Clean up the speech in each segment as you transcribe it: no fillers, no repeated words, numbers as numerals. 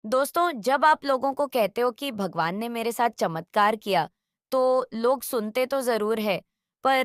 दोस्तों, जब आप लोगों को कहते हो कि भगवान ने मेरे साथ चमत्कार किया, तो लोग सुनते तो ज़रूर है, पर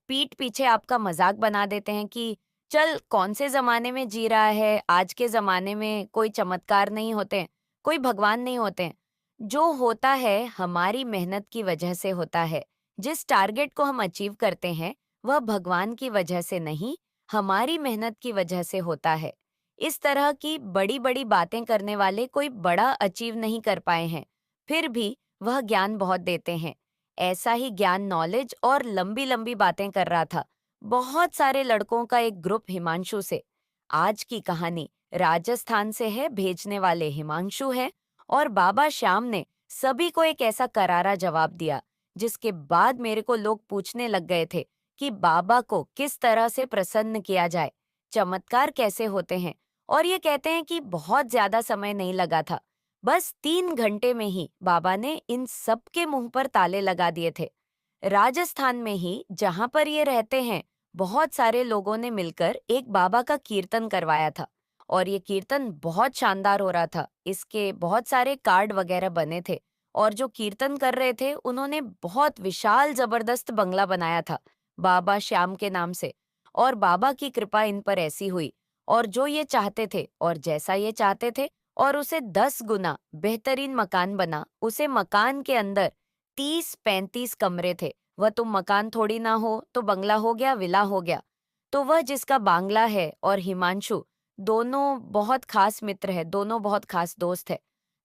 पीठ पीछे आपका मज़ाक बना देते हैं कि चल कौन से ज़माने में जी रहा है, आज के ज़माने में कोई चमत्कार नहीं होते हैं, कोई भगवान नहीं होते हैं। जो होता है हमारी मेहनत की वजह से होता है। जिस टारगेट को हम अचीव करते हैं, वह भगवान की वजह से नहीं, हमारी मेहनत की वजह से होता है। इस तरह की बड़ी-बड़ी बातें करने वाले कोई बड़ा अचीव नहीं कर पाए हैं, फिर भी वह ज्ञान बहुत देते हैं। ऐसा ही ज्ञान नॉलेज और लंबी-लंबी बातें कर रहा था। बहुत सारे लड़कों का एक ग्रुप हिमांशु से। आज की कहानी राजस्थान से है, भेजने वाले हिमांशु है और बाबा श्याम ने सभी को एक ऐसा करारा जवाब दिया, जिसके बाद मेरे को लोग पूछने लग गए थे कि बाबा को किस तरह से प्रसन्न किया जाए, चमत्कार कैसे होते हैं। और ये कहते हैं कि बहुत ज्यादा समय नहीं लगा था। बस 3 घंटे में ही बाबा ने इन सब के मुंह पर ताले लगा दिए थे। राजस्थान में ही जहां पर ये रहते हैं, बहुत सारे लोगों ने मिलकर एक बाबा का कीर्तन करवाया था। और ये कीर्तन बहुत शानदार हो रहा था। इसके बहुत सारे कार्ड वगैरह बने थे। और जो कीर्तन कर रहे थे, उन्होंने बहुत विशाल जबरदस्त बंगला बनाया था बाबा श्याम के नाम से। और बाबा की कृपा इन पर ऐसी हुई, और जो ये चाहते थे और जैसा ये चाहते थे, और उसे 10 गुना बेहतरीन मकान बना। उसे मकान के अंदर 30-35 कमरे थे। वह तुम मकान थोड़ी ना हो तो बंगला हो गया, विला हो गया। तो वह जिसका बांग्ला है और हिमांशु दोनों बहुत खास मित्र है, दोनों बहुत खास दोस्त है।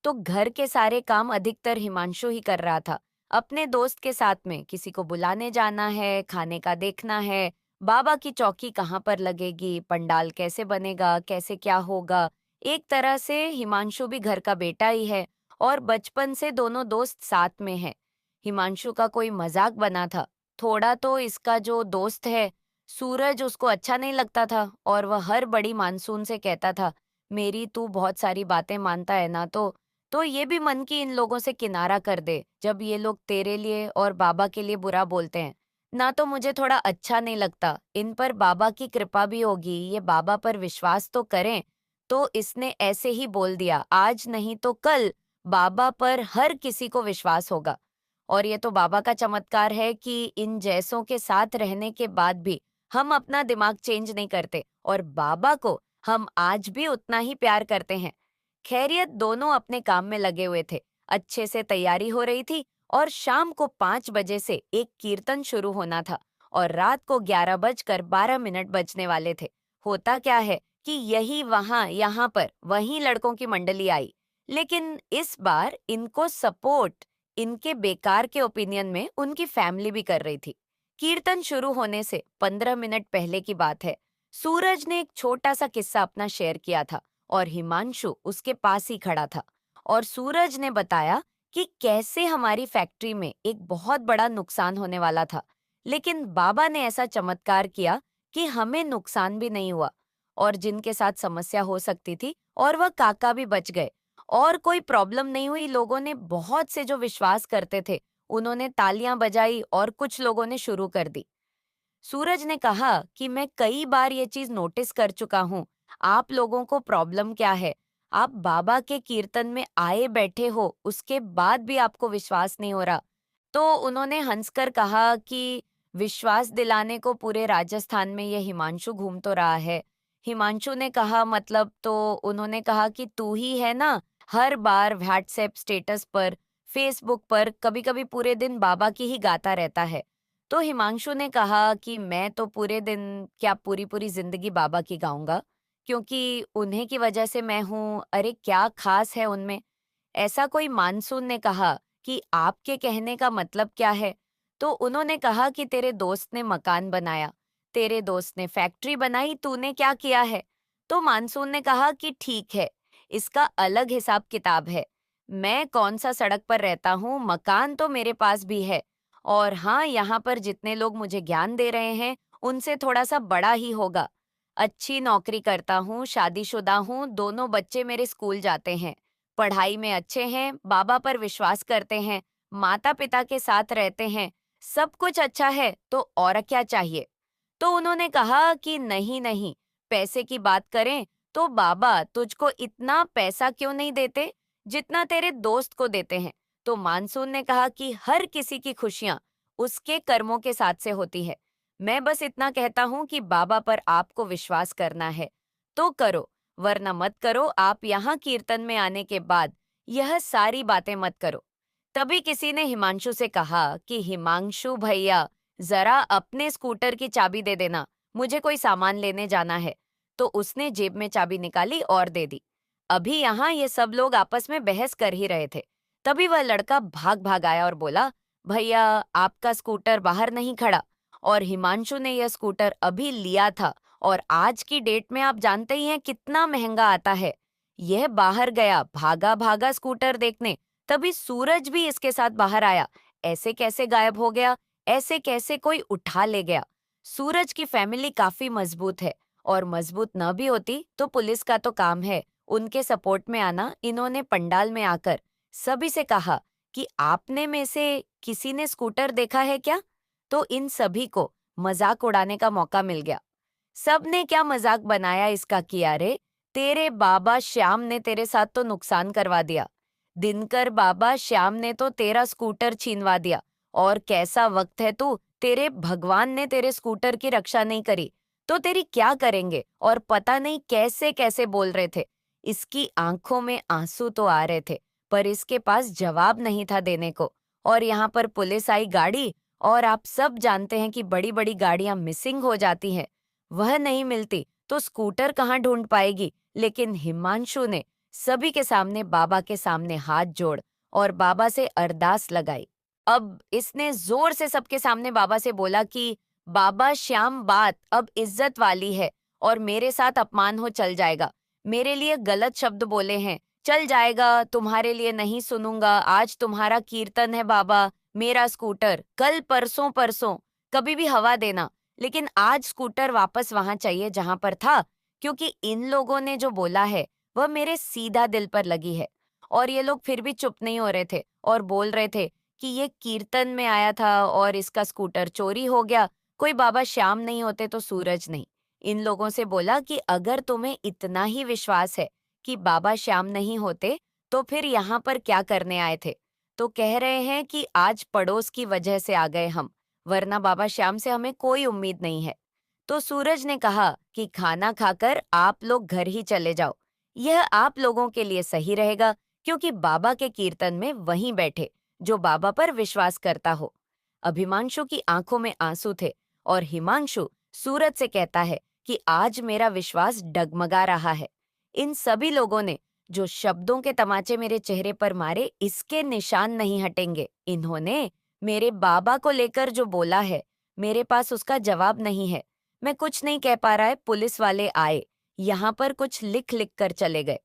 तो घर के सारे काम अधिकतर हिमांशु ही कर रहा था। अपने दोस्त के साथ में किसी को बुलाने जाना है, खाने का देखना है, बाबा की चौकी कहाँ पर लगेगी, पंडाल कैसे बनेगा, कैसे क्या होगा। एक तरह से हिमांशु भी घर का बेटा ही है और बचपन से दोनों दोस्त साथ में हैं। हिमांशु का कोई मजाक बना था। थोड़ा तो इसका जो दोस्त है, सूरज, उसको अच्छा नहीं लगता था और वह हर बड़ी मानसून से कहता था, मेरी तू बहुत सारी बातें मानता है ना, तो ये भी मन की इन लोगों से किनारा कर दे, जब ये लोग तेरे लिए और बाबा के लिए बुरा बोलते हैं ना, तो मुझे थोड़ा अच्छा नहीं लगता। इन पर बाबा की कृपा भी होगी, ये बाबा पर विश्वास तो करें। तो इसने ऐसे ही बोल दिया, आज नहीं तो कल बाबा पर हर किसी को विश्वास होगा। और ये तो बाबा का चमत्कार है कि इन जैसों के साथ रहने के बाद भी हम अपना दिमाग चेंज नहीं करते और बाबा को हम आज भी उतना ही प्यार करते हैं। खैरियत, दोनों अपने काम में लगे हुए थे। अच्छे से तैयारी हो रही थी और शाम को 5 बजे से एक कीर्तन शुरू होना था और रात को 11 बजकर 12 मिनट बजने वाले थे। होता क्या है कि यही वहां यहाँ पर वहीं लड़कों की मंडली आई, लेकिन इस बार इनको सपोर्ट इनके बेकार के ओपिनियन में उनकी फैमिली भी कर रही थी। कीर्तन शुरू होने से 15 मिनट पहले की बात है। सूरज ने एक छोटा सा किस्सा अपना शेयर किया था और हिमांशु उसके पास ही खड़ा था। और सूरज ने बताया कि कैसे हमारी फैक्ट्री में एक बहुत बड़ा नुकसान होने वाला था, लेकिन बाबा ने ऐसा चमत्कार किया कि हमें नुकसान भी नहीं हुआ। और जिनके साथ समस्या हो सकती थी और वह काका भी बच गए और कोई प्रॉब्लम नहीं हुई। लोगों ने, बहुत से जो विश्वास करते थे, उन्होंने तालियां बजाई और कुछ लोगों ने शुरू कर दी। सूरज ने कहा कि मैं कई बार ये चीज नोटिस कर चुका हूँ। आप लोगों को प्रॉब्लम क्या है? आप बाबा के कीर्तन में आए बैठे हो, उसके बाद भी आपको विश्वास नहीं हो रहा। तो उन्होंने हंसकर कहा कि विश्वास दिलाने को पूरे राजस्थान में ये हिमांशु घूम तो रहा है। हिमांशु ने कहा, मतलब? तो उन्होंने कहा कि तू ही है ना, हर बार व्हाट्सएप स्टेटस पर, फेसबुक पर कभी-कभी पूरे दिन बाबा की ही गाता रहता है। तो हिमांशु ने कहा कि मैं तो पूरे दिन क्या, पूरी पूरी जिंदगी बाबा की गाऊंगा, क्योंकि उन्हीं की वजह से मैं हूँ। अरे क्या खास है उनमें? ऐसा कोई मानसून ने कहा कि आपके कहने का मतलब क्या है? तो उन्होंने कहा कि तेरे दोस्त ने मकान बनाया, तेरे दोस्त ने फैक्ट्री बनाई, तूने क्या किया है? तो मानसून ने कहा कि ठीक है, इसका अलग हिसाब किताब है। मैं कौन सा सड़क पर रहता हूँ, मकान तो मेरे पास भी है। और हाँ, यहाँ पर जितने लोग मुझे ज्ञान दे रहे हैं, उनसे थोड़ा सा बड़ा ही होगा। अच्छी नौकरी करता हूँ, शादीशुदा हूँ, दोनों बच्चे मेरे स्कूल जाते हैं, पढ़ाई में अच्छे हैं, बाबा पर विश्वास करते हैं, माता पिता के साथ रहते हैं, सब कुछ अच्छा है, तो और क्या चाहिए? तो उन्होंने कहा कि नहीं नहीं, पैसे की बात करें तो बाबा तुझको इतना पैसा क्यों नहीं देते जितना तेरे दोस्त को देते हैं? तो मानसून ने कहा कि हर किसी की खुशियां उसके कर्मों के साथ से होती है। मैं बस इतना कहता हूँ कि बाबा पर आपको विश्वास करना है तो करो, वरना मत करो। आप यहाँ कीर्तन में आने के बाद यह सारी बातें मत करो। तभी किसी ने हिमांशु से कहा कि हिमांशु भैया, जरा अपने स्कूटर की चाबी दे देना, मुझे कोई सामान लेने जाना है। तो उसने जेब में चाबी निकाली और दे दी। अभी यहाँ ये सब लोग आपस में बहस कर ही रहे थे। तभी वह लड़का भाग भाग आया और बोला, भैया आपका स्कूटर बाहर नहीं खड़ा, और हिमांशु ने यह स्कूटर अभी लिया था और आज की डेट में आप जानते ही हैं कितना महंगा आता है। यह बाहर गया भागा भागा स्कूटर देखने, तभी सूरज भी इसके साथ बाहर आया। ऐसे कैसे गायब हो गया? ऐसे कैसे कोई उठा ले गया? सूरज की फैमिली काफी मजबूत है, और मजबूत न भी होती तो पुलिस का तो काम है उनके सपोर्ट में आना। इन्होंने पंडाल में आकर सभी से कहा कि आपने में से किसी ने स्कूटर देखा है क्या? तो इन सभी को मजाक उड़ाने का मौका मिल गया। सबने क्या मजाक बनाया इसका किया रे? तेरे बाबा श्याम ने तेरे साथ तो नुकसान करवा दिया। दिनकर बाबा श्याम ने तो तेरा स्कूटर छीनवा दिया। और कैसा वक्त है तू, तेरे भगवान ने तेरे स्कूटर की रक्षा नहीं करी तो तेरी क्या करेंगे? और पता नहीं कैसे कैसे बोल रहे थे। इसकी आंखों में आंसू तो आ रहे थे, पर इसके पास जवाब नहीं था देने को। और यहाँ पर पुलिस आई गाड़ी, और आप सब जानते हैं कि बड़ी बड़ी गाड़ियां मिसिंग हो जाती हैं। वह नहीं मिलती तो स्कूटर कहाँ ढूंढ पाएगी? लेकिन हिमांशु ने सभी के सामने बाबा के सामने हाथ जोड़ और बाबा से अरदास लगाई। अब इसने जोर से सबके सामने बाबा से बोला कि बाबा श्याम, बात अब इज्जत वाली है और मेरे साथ अपमान हो चल जाएगा। मेरे लिए गलत शब्द बोले हैं, चल जाएगा, तुम्हारे लिए नहीं सुनूंगा। आज तुम्हारा कीर्तन है बाबा, मेरा स्कूटर कल परसों परसों कभी भी हवा देना, लेकिन आज स्कूटर वापस वहां चाहिए जहां पर था, क्योंकि इन लोगों ने जो बोला है वह मेरे सीधा दिल पर लगी है। और ये लोग फिर भी चुप नहीं हो रहे थे और बोल रहे थे कि ये कीर्तन में आया था और इसका स्कूटर चोरी हो गया। कोई बाबा श्याम नहीं होते तो सूरज नहीं। इन लोगों से बोला कि अगर तुम्हें इतना ही विश्वास है कि बाबा श्याम नहीं होते तो फिर यहाँ पर क्या करने आए थे? तो कह रहे हैं कि आज पड़ोस की वजह से आ गए हम, वरना बाबा श्याम से हमें कोई उम्मीद नहीं है। तो सूरज ने कहा कि खाना खाकर आप लोग घर ही चले जाओ, यह आप लोगों के लिए सही रहेगा, क्योंकि बाबा के कीर्तन में वहीं बैठे जो बाबा पर विश्वास करता हो। अभिमांशु की आंखों में आंसू थे और हिमांशु सूरज से कहता है कि आज मेरा विश्वास डगमगा रहा है। इन सभी लोगों ने जो शब्दों के तमाचे मेरे चेहरे पर मारे, इसके निशान नहीं हटेंगे। इन्होंने मेरे बाबा को लेकर जो बोला है, मेरे पास उसका जवाब नहीं है। मैं कुछ नहीं कह पा रहा है। पुलिस वाले आए, यहाँ पर कुछ लिख लिख कर चले गए।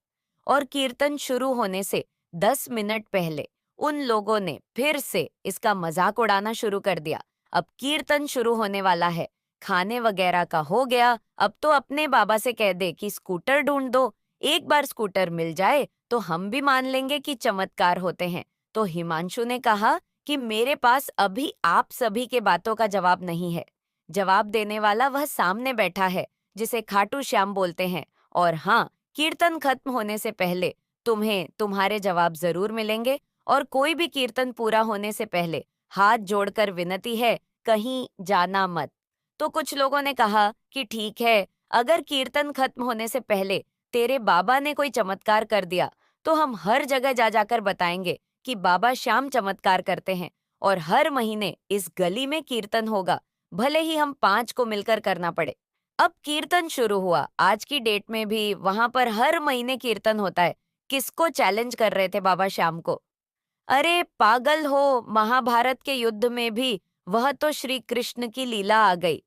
और कीर्तन शुरू होने से 10 मिनट पहले उन लोगों ने फिर से इसका मजाक उड़ाना शुरू कर दिया। अब कीर्तन शुरू होने वाला है, खाने वगैरह का हो गया, अब तो अपने बाबा से कह दे कि स्कूटर ढूंढ दो। एक बार स्कूटर मिल जाए तो हम भी मान लेंगे कि चमत्कार होते हैं। तो हिमांशु ने कहा कि मेरे पास अभी आप सभी के बातों का जवाब नहीं है। जवाब देने वाला वह सामने बैठा है जिसे खाटू श्याम बोलते हैं। और हाँ, कीर्तन खत्म होने से पहले तुम्हें तुम्हारे जवाब जरूर मिलेंगे। और कोई भी कीर्तन पूरा होने से पहले हाथ जोड़कर विनती है, कहीं जाना मत। तो कुछ लोगों ने कहा कि ठीक है, अगर कीर्तन खत्म होने से पहले तेरे बाबा ने कोई चमत्कार कर दिया तो हम हर जगह जा जाकर बताएंगे कि बाबा श्याम चमत्कार करते हैं, और हर महीने इस गली में कीर्तन होगा, भले ही हम 5 को मिलकर करना पड़े। अब कीर्तन शुरू हुआ। आज की डेट में भी वहां पर हर महीने कीर्तन होता है। किसको चैलेंज कर रहे थे बाबा श्याम को? अरे पागल हो, महाभारत के युद्ध में भी वह तो श्री कृष्ण की लीला आ गई,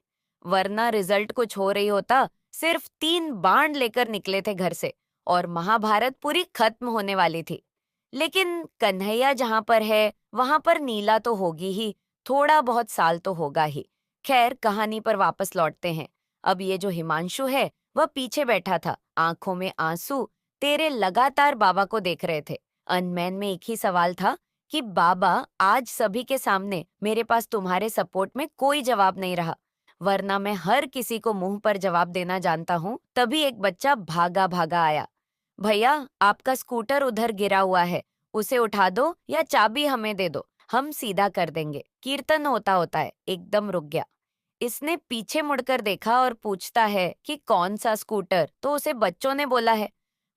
वरना रिजल्ट कुछ हो रही होता। सिर्फ 3 बाण लेकर निकले थे घर से और महाभारत पूरी खत्म होने वाली थी। लेकिन कन्हैया जहां पर है वहां पर नीला तो होगी ही, थोड़ा बहुत साल तो होगा ही। खैर, कहानी पर वापस लौटते हैं। अब ये जो हिमांशु है वह पीछे बैठा था, आंखों में आंसू तेरे लगातार बाबा को देख रहे थे। अनमैन में एक ही सवाल था कि बाबा, आज सभी के सामने मेरे पास तुम्हारे सपोर्ट में कोई जवाब नहीं रहा, वरना मैं हर किसी को मुंह पर जवाब देना जानता हूँ। तभी एक बच्चा भागा भागा आया। भैया, आपका स्कूटर उधर गिरा हुआ है, उसे उठा दो या चाबी हमें दे दो, हम सीधा कर देंगे। कीर्तन होता होता है एकदम रुक गया। इसने पीछे मुड़कर देखा और पूछता है कि कौन सा स्कूटर। तो उसे बच्चों ने बोला है,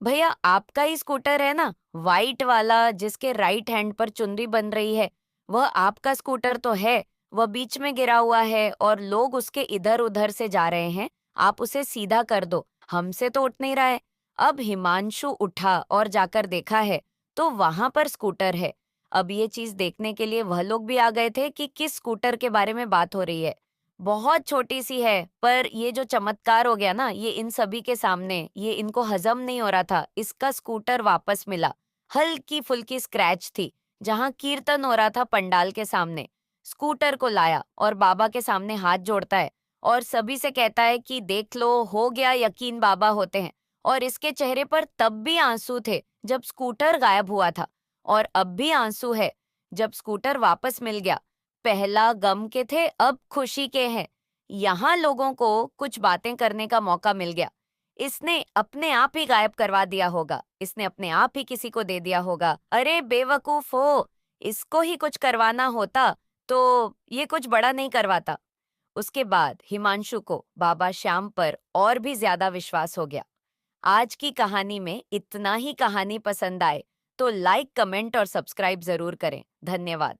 भैया आपका ही स्कूटर है ना, वाइट वाला जिसके राइट हैंड पर चुनरी बन रही है, वह आपका स्कूटर तो है। वह बीच में गिरा हुआ है और लोग उसके इधर उधर से जा रहे हैं, आप उसे सीधा कर दो, हमसे तो उठ नहीं रहा है। अब हिमांशु उठा और जाकर देखा है तो वहां पर स्कूटर है। अब ये चीज देखने के लिए वह लोग भी आ गए थे कि किस स्कूटर के बारे में बात हो रही है। बहुत छोटी सी है, पर ये जो चमत्कार हो गया ना, ये इन सभी के सामने, ये इनको हजम नहीं हो रहा था। इसका स्कूटर वापस मिला। हल्की फुल्की स्क्रैच थी। जहां कीर्तन हो रहा था पंडाल के सामने, स्कूटर को लाया और बाबा के सामने हाथ जोड़ता है और सभी से कहता है कि देख लो, हो गया यकीन, बाबा होते हैं। और इसके चेहरे पर तब भी आंसू थे जब स्कूटर गायब हुआ था, और अब भी आंसू है जब स्कूटर वापस मिल गया। पहला गम के थे, अब खुशी के हैं। यहाँ लोगों को कुछ बातें करने का मौका मिल गया। इसने अपने आप ही गायब करवा दिया होगा, इसने अपने आप ही किसी को दे दिया होगा। अरे बेवकूफ हो, इसको ही कुछ करवाना होता तो ये कुछ बड़ा नहीं करवाता। उसके बाद हिमांशु को बाबा श्याम पर और भी ज्यादा विश्वास हो गया। आज की कहानी में इतना ही। कहानी पसंद आए तो लाइक, कमेंट और सब्सक्राइब जरूर करें। धन्यवाद।